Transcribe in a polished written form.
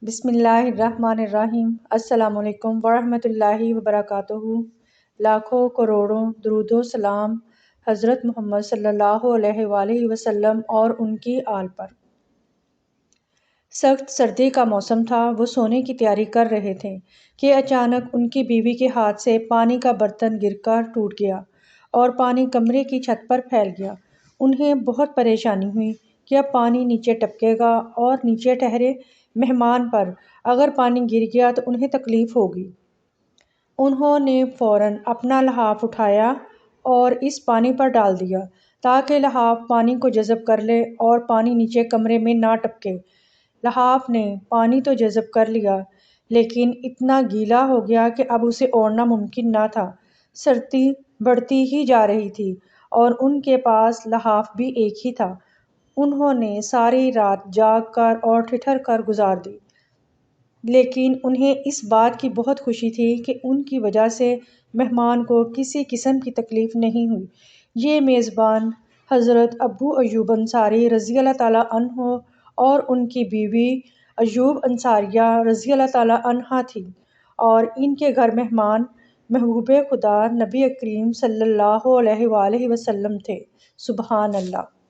بسم اللہ الرحمن الرحیم۔ السلام علیکم ورحمۃ اللہ وبرکاتہ۔ لاکھوں کروڑوں درود و سلام حضرت محمد صلی اللہ علیہ وآلہ وسلم اور ان کی آل پر۔ سخت سردی کا موسم تھا۔ وہ سونے کی تیاری کر رہے تھے کہ اچانک ان کی بیوی کے ہاتھ سے پانی کا برتن گر کر ٹوٹ گیا اور پانی کمرے کی چھت پر پھیل گیا۔ انہیں بہت پریشانی ہوئی کہ اب پانی نیچے ٹپکے گا اور نیچے ٹھہرے مہمان پر اگر پانی گر گیا تو انہیں تکلیف ہوگی۔ انہوں نے فوراً اپنا لحاف اٹھایا اور اس پانی پر ڈال دیا تاکہ لحاف پانی کو جذب کر لے اور پانی نیچے کمرے میں نہ ٹپکے۔ لحاف نے پانی تو جذب کر لیا لیکن اتنا گیلا ہو گیا کہ اب اسے اوڑھنا ممکن نہ تھا۔ سردی بڑھتی ہی جا رہی تھی اور ان کے پاس لحاف بھی ایک ہی تھا۔ انہوں نے ساری رات جاگ کر اور ٹھٹھر کر گزار دی، لیکن انہیں اس بات کی بہت خوشی تھی کہ ان کی وجہ سے مہمان کو کسی قسم کی تکلیف نہیں ہوئی۔ یہ میزبان حضرت ابو ایوب انصاری رضی اللہ تعالیٰ عنہ اور ان کی بیوی ایوب انصاریہ رضی اللہ تعالیٰ عنہا تھی اور ان کے گھر مہمان محبوب خدا نبی کریم صلی اللہ علیہ وآلہ وسلم تھے۔ سبحان اللہ۔